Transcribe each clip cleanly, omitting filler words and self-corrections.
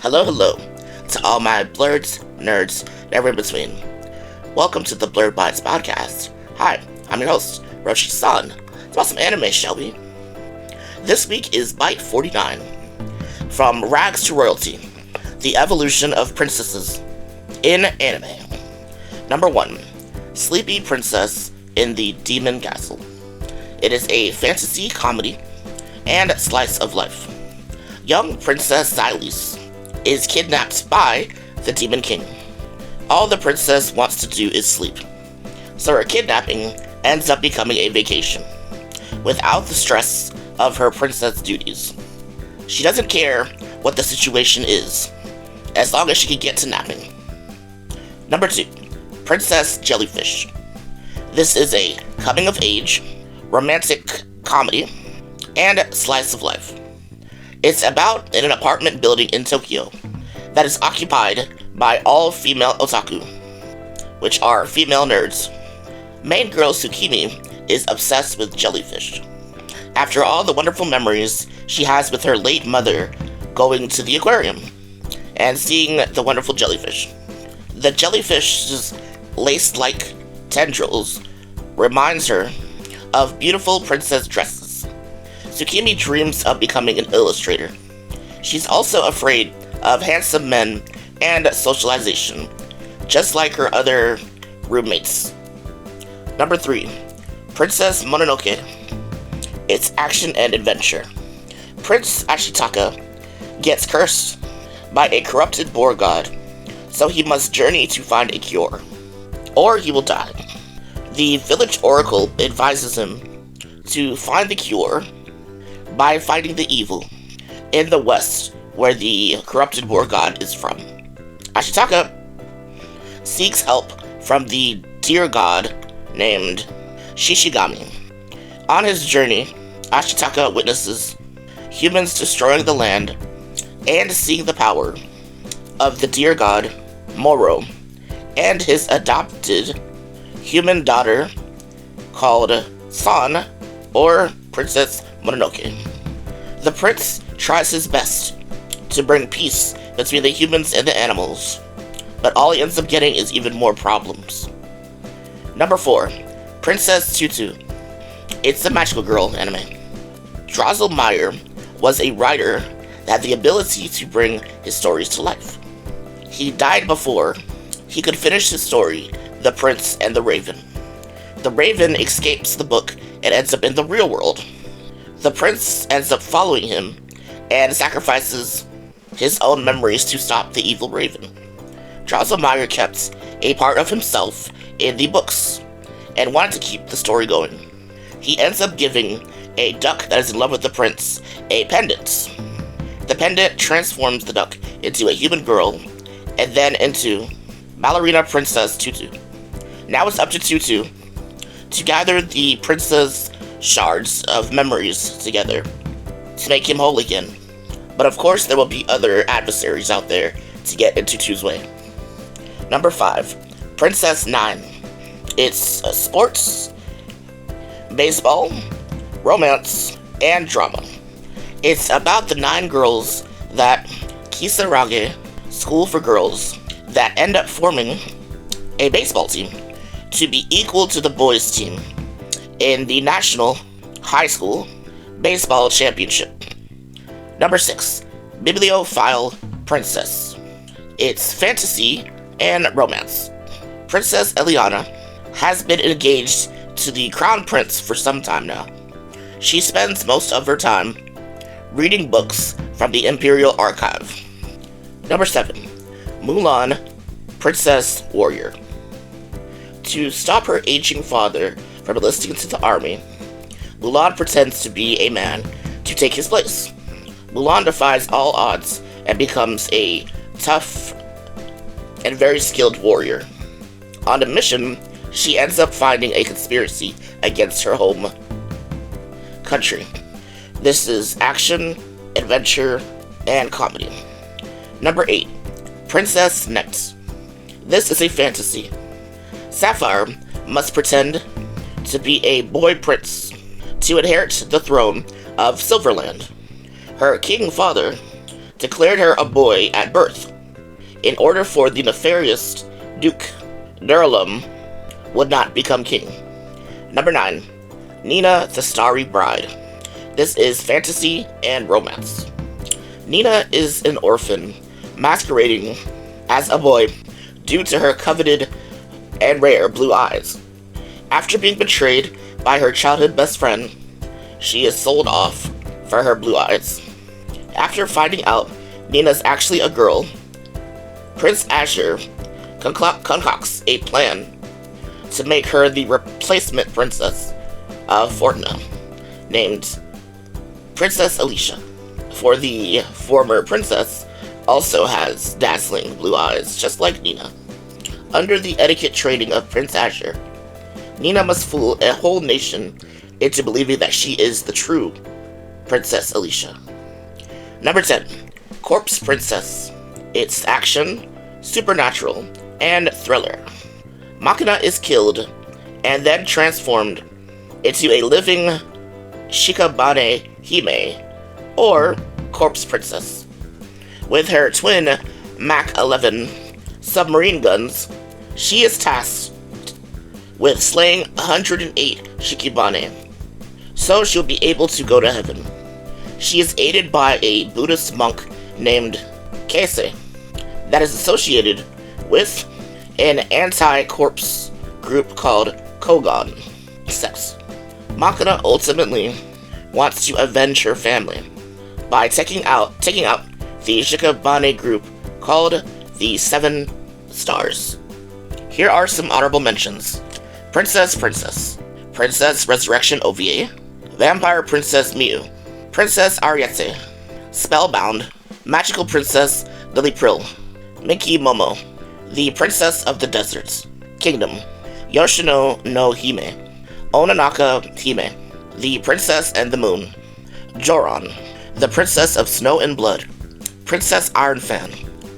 Hello to all my Blerds, nerds, and everyone in between. Welcome to the Blerd Bites podcast. Hi, I'm your host, Rochie-san. It's about some anime, shall we? This week is Bite 49. From Rags to Royalty, the evolution of princesses in anime. Number 1, Sleepy Princess in the Demon Castle. It is a fantasy comedy and slice of life. Young Princess Xylis is kidnapped by the Demon King. All the princess wants to do is sleep, so her kidnapping ends up becoming a vacation, without the stress of her princess duties. She doesn't care what the situation is, as long as she can get to napping. Number 2, Princess Jellyfish. This is a coming-of-age, romantic comedy, and slice of life. It's about in an apartment building in Tokyo that is occupied by all female otaku, which are female nerds. Main girl Tsukimi is obsessed with jellyfish. After all the wonderful memories she has with her late mother going to the aquarium and seeing the wonderful jellyfish. The jellyfish's lace-like tendrils reminds her of beautiful princess dresses. Tsukimi dreams of becoming an illustrator. She's also afraid of handsome men and socialization, just like her other roommates. Number 3, Princess Mononoke. It's action and adventure. Prince Ashitaka gets cursed by a corrupted boar god, so he must journey to find a cure, or he will die. The village oracle advises him to find the cure by fighting the evil in the west, where the corrupted war god is from. Ashitaka seeks help from the deer god named Shishigami. On his journey, Ashitaka witnesses humans destroying the land and seeing the power of the deer god Moro and his adopted human daughter called San, or Princess Mononoke. The prince tries his best to bring peace between the humans and the animals, but all he ends up getting is even more problems. Number 4, Princess Tutu. It's a magical girl anime. Drosselmeyer was a writer that had the ability to bring his stories to life. He died before he could finish his story, The Prince and the Raven. The Raven escapes the book and ends up in the real world. The prince ends up following him and sacrifices his own memories to stop the evil raven. Drosselmeyer kept a part of himself in the books and wanted to keep the story going. He ends up giving a duck that is in love with the prince a pendant. The pendant transforms the duck into a human girl and then into Ballerina Princess Tutu. Now it's up to Tutu to gather the princess shards of memories together to make him whole again. But of course there will be other adversaries out there to get in Tutu's way. Number 5, Princess 9. It's sports, baseball, romance, and drama. It's about the 9 girls that Kisarage School for Girls that end up forming a baseball team to be equal to the boys team in the National High School Baseball Championship. Number 6, Bibliophile Princess. It's fantasy and romance. Princess Eliana has been engaged to the Crown Prince for some time now. She spends most of her time reading books from the Imperial Archive. Number 7, Mulan Princess Warrior. To stop her aging father from enlisting into the army, Mulan pretends to be a man to take his place. Mulan defies all odds and becomes a tough and very skilled warrior. On a mission, she ends up finding a conspiracy against her home country. This is action, adventure, and comedy. Number 8, Princess Next. This is a fantasy. Sapphire must pretend to be a boy prince to inherit the throne of Silverland. Her king father declared her a boy at birth, in order for the nefarious Duke Nerulum would not become king. Number 9. Nina the Starry Bride. This is fantasy and romance. Nina is an orphan, masquerading as a boy due to her coveted and rare blue eyes. After being betrayed by her childhood best friend, she is sold off for her blue eyes. After finding out Nina's actually a girl, Prince Asher concocts a plan to make her the replacement princess of Fortuna, named Princess Alicia. For the former princess also has dazzling blue eyes, just like Nina. Under the etiquette training of Prince Asher, Nina must fool a whole nation into believing that she is the true Princess Alicia. Number 10. Corpse Princess. It's action, supernatural, and thriller. Makina is killed and then transformed into a living Shikabane Hime, or Corpse Princess. With her twin Mach 11 submarine guns, she is tasked with slaying 108 Shikibane, so she'll be able to go to heaven. She is aided by a Buddhist monk named Keise that is associated with an anti-corpse group called Kogon Sex. Makina ultimately wants to avenge her family by taking out the Shikabane group called the Seven Stars. Here are some honorable mentions. Princess Resurrection OVA, Vampire Princess Miu, Princess Ariete, Spellbound, Magical Princess Lily Prill, Miki Momo, The Princess of the Deserts, Kingdom, Yoshino no Hime, Onanaka Hime, The Princess and the Moon, Joron, The Princess of Snow and Blood, Princess Iron Fan,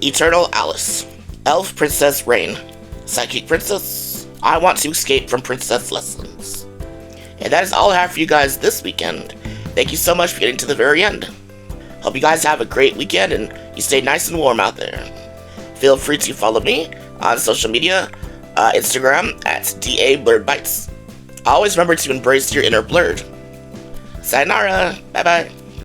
Eternal Alice, Elf Princess Rain, Psychic Princess, I Want to Escape from Princess Lessons. And that is all I have for you guys this weekend. Thank you so much for getting to the very end. Hope you guys have a great weekend and you stay nice and warm out there. Feel free to follow me on social media, Instagram at DABlerdBites. Always remember to embrace your inner blurred. Sayonara, bye bye.